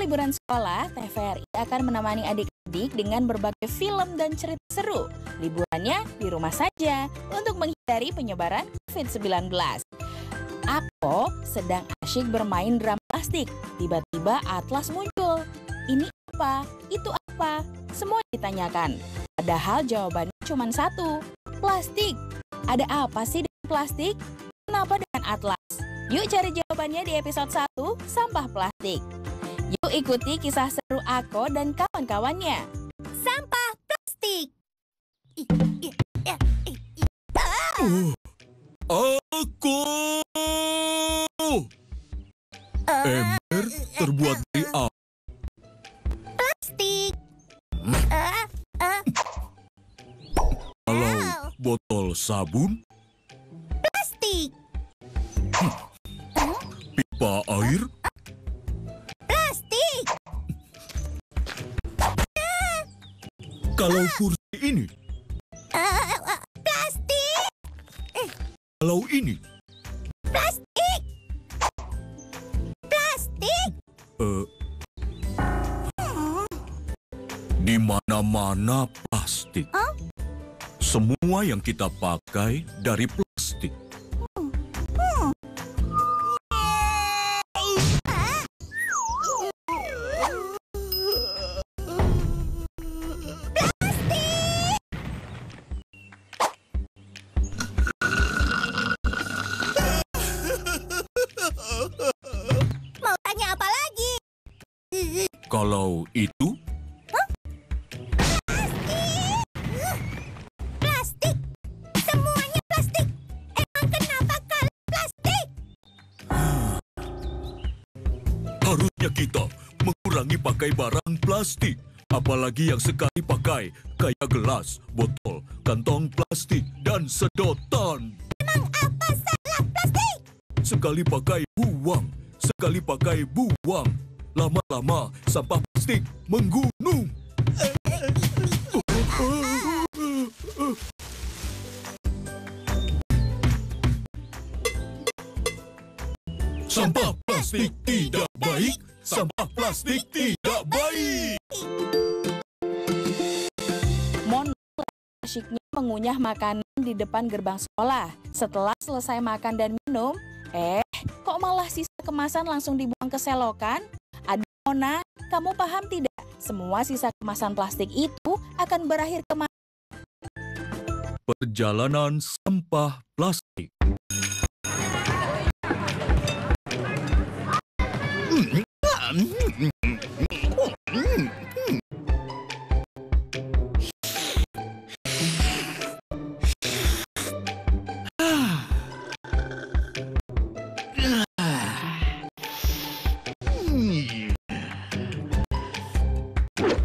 liburan sekolah, TVRI akan menemani adik-adik dengan berbagai film dan cerita seru. Liburannya di rumah saja untuk menghindari penyebaran COVID-19. Ako sedang asyik bermain drum plastik. Tiba-tiba Atlas muncul. Ini apa? Itu apa? Semua ditanyakan. Padahal jawabannya cuma satu. Plastik. Ada apa sih dengan plastik? Kenapa dengan Atlas? Yuk cari jawabannya di episode 1, Sampah Plastik. Yuk ikuti kisah seru Ako dan kawan-kawannya. Sampah plastik. Aku! Ember terbuat dari apa? Plastik. Kalau botol sabun, Plastik. pipa air, Plastik. kalau kursi ini, Plastik. kalau ini, Plastik. Plastik. di mana-mana plastik. Semua yang kita pakai dari plastik. Mau tanya apa lagi? Kalau itu, Plastik. Semuanya plastik. Emang kenapa kalau plastik? harusnya kita mengurangi pakai barang plastik. Apalagi yang sekali pakai, kayak gelas, botol, kantong plastik, dan sedotan. Emang apa salah plastik? Sekali pakai buang, sekali pakai buang. Lama-lama sampah plastik menggunung. Sampah plastik tidak baik, sampah plastik tidak baik. Mon asyiknya mengunyah makanan di depan gerbang sekolah. Setelah selesai makan dan minum, kok malah sisa kemasan langsung dibuang ke selokan? Aduh Mona, kamu paham tidak? Semua sisa kemasan plastik itu akan berakhir kemana? Perjalanan sampah plastik.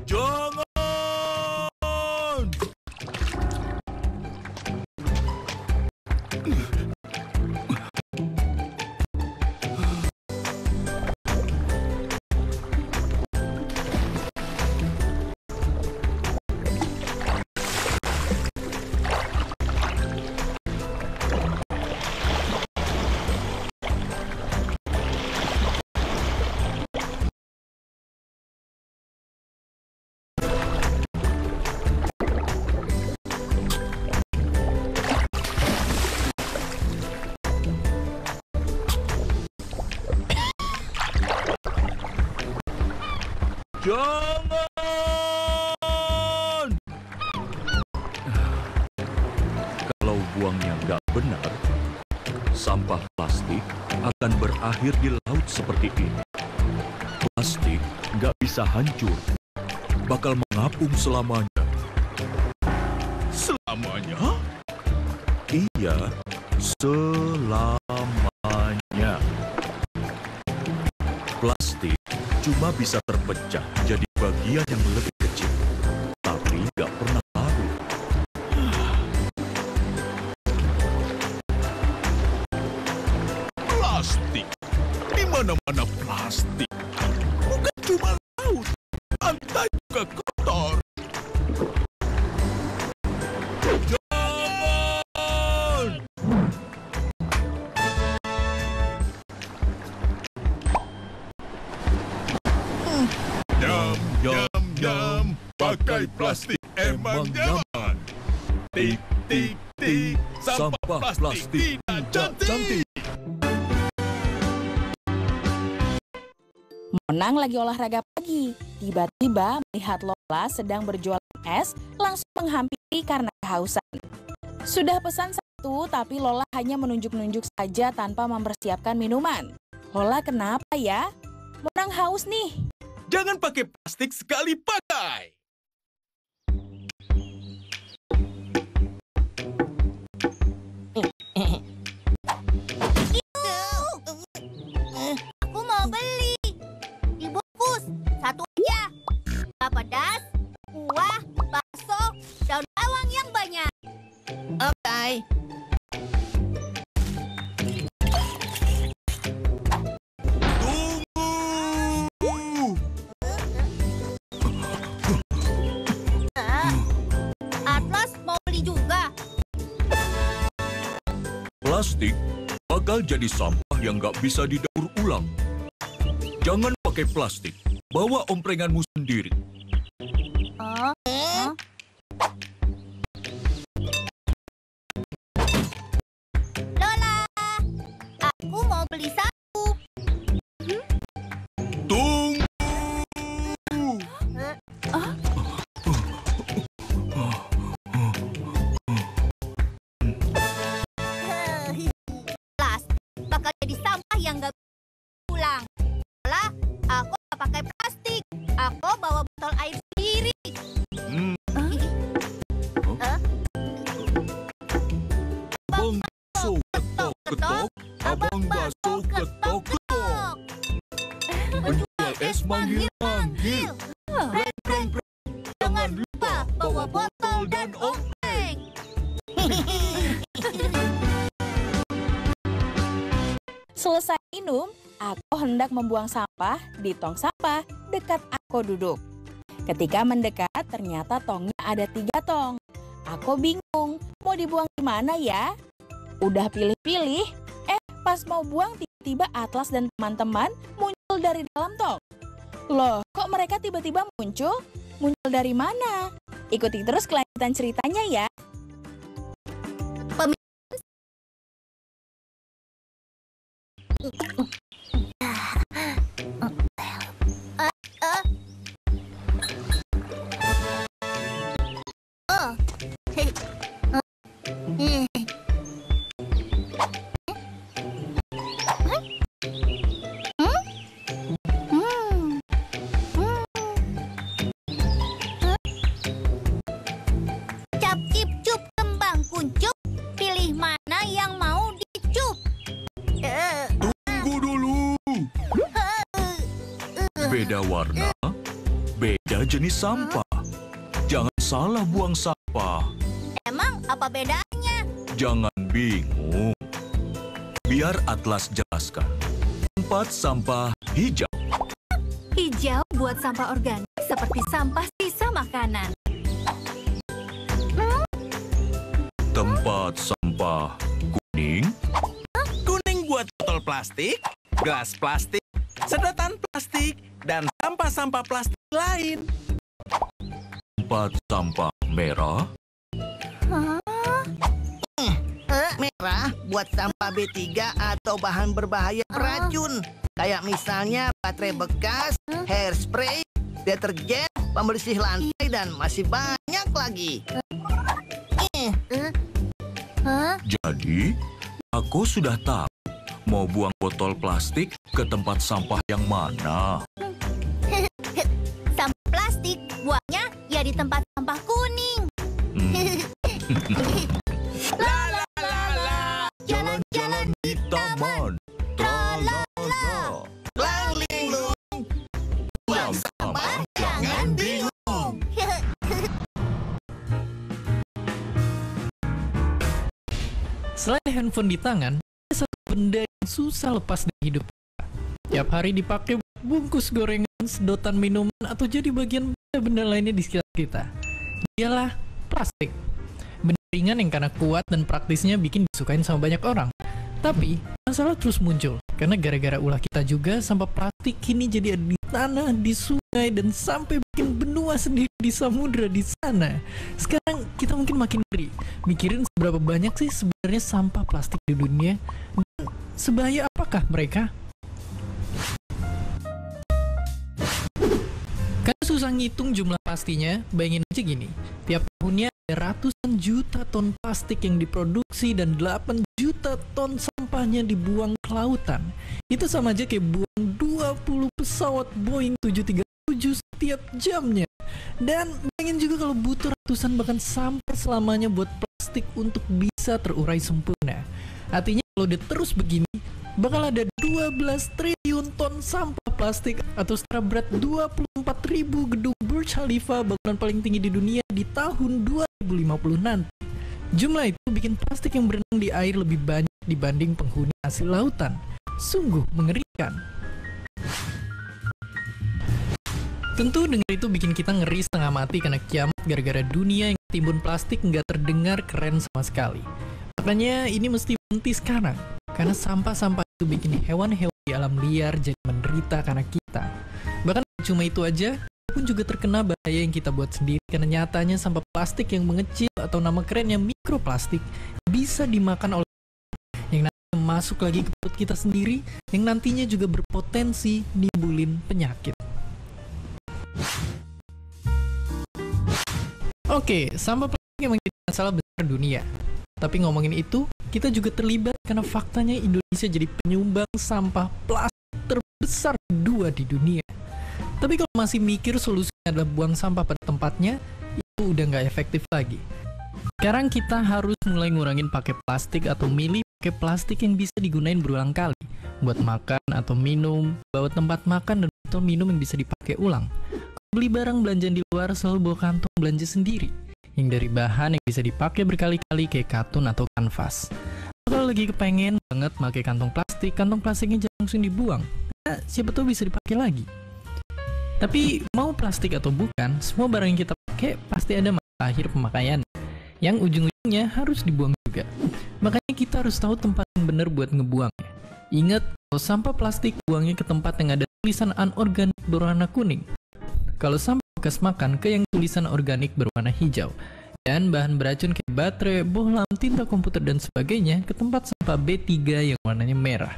Jangan! Jangan! Kalau buangnya nggak benar, sampah plastik akan berakhir di laut seperti ini. Plastik nggak bisa hancur, bakal mengapung selamanya. Selamanya? Iya, selamanya. Plastik cuma bisa terpecah jadi bagian yang lebih kecil, tapi nggak pernah larut. Plastik, di mana-mana plastik. Bukan cuma laut, pantai juga kotor. Jangan! plastik emang nyaman. Tik, tik, tik, sampah plastik tidak cantik. Monang lagi olahraga pagi. Tiba-tiba melihat Lola sedang berjualan es, langsung menghampiri karena kehausan. Sudah pesan satu, tapi Lola hanya menunjuk-nunjuk saja tanpa mempersiapkan minuman. Lola kenapa ya? Monang haus nih. Jangan pakai plastik sekali pakai. Aku mau beli. Dibungkus. Satu aja. Gak pedas, kuah, bakso, daun bawang yang banyak. Oke. Atlas mau beli juga. Plastik bakal jadi sampah yang nggak bisa didaur ulang. Jangan pakai plastik. Bawa omprenganmu sendiri. Lola, aku mau beli satu. Tunggu. Plastik bakal jadi sampah yang gak bisa pulang. Lola, aku gak pakai plastik. Aku bawa botol air sendiri. Abang baso ketok-ketok, abang baso ketok-ketok. Penjual es manggil-manggil. Breng-breng. Jangan lupa bawa botol dan ompreng. Selesai minum, aku hendak membuang sampah di tong sampah dekat aku duduk. Ketika mendekat, ternyata tongnya ada 3 tong. Aku bingung, mau dibuang di mana ya? Udah pilih-pilih, pas mau buang tiba-tiba Atlas dan teman-teman muncul dari dalam tong. Loh, kok mereka tiba-tiba muncul? Muncul dari mana? Ikuti terus kelanjutan ceritanya ya. Cap cip cup kembang kuncup, pilih mana yang mau dicup. Tunggu dulu. Beda warna, beda jenis sampah. Jangan salah buang sampah. Emang apa bedanya? Jangan bingung. Biar Atlas jelaskan. Tempat sampah hijau. Hijau buat sampah organik seperti sampah sisa makanan. Tempat sampah kuning. Kuning buat botol plastik, gelas plastik, sedotan plastik, dan sampah-sampah plastik lain. Tempat sampah merah. Merah buat sampah B3 atau bahan berbahaya beracun. Kayak misalnya baterai bekas, hairspray, deterjen, pembersih lantai, dan masih banyak lagi. Jadi, aku sudah tahu mau buang botol plastik ke tempat sampah yang mana. Sampah plastik buangnya ya di tempat sampah kuning. Jalan-jalan di taman. Tra-la-la. Lang linglung, buang sampah jangan bingung. Selain handphone di tangan, ada satu benda yang susah lepas dari hidup kita. Tiap hari dipakai buat bungkus gorengan, sedotan minuman, atau jadi bagian benda-benda lainnya di sekitar kita. Dialah plastik. Benda ringan yang karena kuat dan praktisnya bikin disukain sama banyak orang. Tapi, masalah terus muncul, karena gara-gara ulah kita juga, sampah plastik kini jadi ada di tanah, di sungai, dan sampai bikin benua sendiri di samudra di sana. Sekarang kita mungkin makin ngeri mikirin seberapa banyak sih sebenarnya sampah plastik di dunia, dan sebahaya apakah mereka? Karena susah ngitung jumlah pastinya, bayangin aja gini, tiap tahunnya ada ratusan juta ton plastik yang diproduksi dan 8 juta ton sampahnya dibuang ke lautan. Itu sama aja kayak buang 20 pesawat Boeing 737 setiap jamnya. Dan bayangin juga kalau butuh ratusan bahkan sampai selamanya buat plastik untuk bisa terurai sempurna. Artinya kalau dia terus begini, bakal ada 12 triliun ton sampah plastik atau setara berat 24.000 gedung Burj Khalifa, bangunan paling tinggi di dunia di tahun 2050 nanti. Jumlah itu bikin plastik yang berenang di air lebih banyak dibanding penghuni hasil lautan. Sungguh mengerikan. Tentu dengar itu bikin kita ngeri setengah mati karena kiamat gara-gara dunia yang timbun plastik nggak terdengar keren sama sekali. Makanya ini mesti berhenti sekarang, karena sampah-sampah itu bikin hewan-hewan di alam liar jadi menderita karena kita. Bahkan cuma itu aja, pun juga terkena bahaya yang kita buat sendiri, karena nyatanya sampah plastik yang mengecil atau nama kerennya mikroplastik bisa dimakan oleh yang nantinya masuk lagi ke perut kita sendiri, yang nantinya juga berpotensi nimbulin penyakit. Oke, sampah plastik memang jadi masalah besar dunia. Tapi ngomongin itu, kita juga terlibat karena faktanya Indonesia jadi penyumbang sampah plastik terbesar kedua di dunia. Tapi kalau masih mikir solusinya adalah buang sampah pada tempatnya, itu udah nggak efektif lagi. Sekarang kita harus mulai ngurangin pakai plastik atau milih pakai plastik yang bisa digunain berulang kali. Buat makan atau minum, bawa tempat makan dan botol minum yang bisa dipakai ulang. Beli barang belanjaan di luar selalu bawa kantong belanja sendiri, yang dari bahan yang bisa dipakai berkali-kali kayak katun atau kanvas. Kalau lagi kepengen banget pakai kantong plastiknya jangan langsung dibuang. Nah, siapa tahu bisa dipakai lagi. Tapi mau plastik atau bukan, semua barang yang kita pakai pasti ada masa akhir pemakaian, yang ujung-ujungnya harus dibuang juga. Makanya kita harus tahu tempat yang benar buat ngebuangnya. Ingat, kalau sampah plastik buangnya ke tempat yang ada tulisan anorganik berwarna kuning. Kalau sampah bekas makan ke yang tulisan organik berwarna hijau. Dan bahan beracun kayak baterai, bohlam, tinta komputer, dan sebagainya ke tempat sampah B3 yang warnanya merah.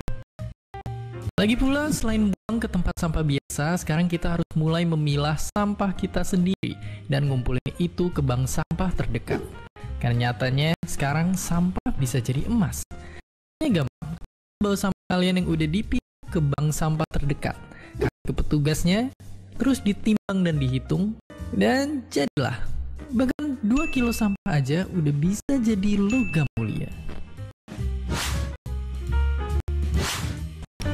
Lagi pula, selain buang ke tempat sampah biasa, sekarang kita harus mulai memilah sampah kita sendiri dan ngumpulin itu ke bank sampah terdekat. Karena nyatanya, sekarang sampah bisa jadi emas. Ini gampang. Bawa sampah kalian yang udah dipilah ke bank sampah terdekat. Kasih ke petugasnya, terus ditimbang dan dihitung, dan jadilah. Bahkan 2 kilo sampah aja udah bisa jadi logam mulia.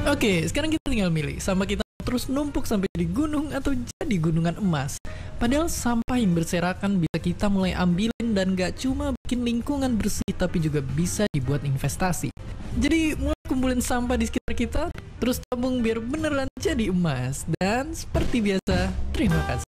Oke, sekarang kita tinggal milih sampah kita terus numpuk sampai jadi gunung atau jadi gunungan emas. Padahal sampah yang berserakan bisa kita mulai ambilin dan gak cuma bikin lingkungan bersih, tapi juga bisa dibuat investasi. Jadi mulai kumpulin sampah di sekitar kita, terus tabung biar beneran jadi emas. Dan seperti biasa, terima kasih.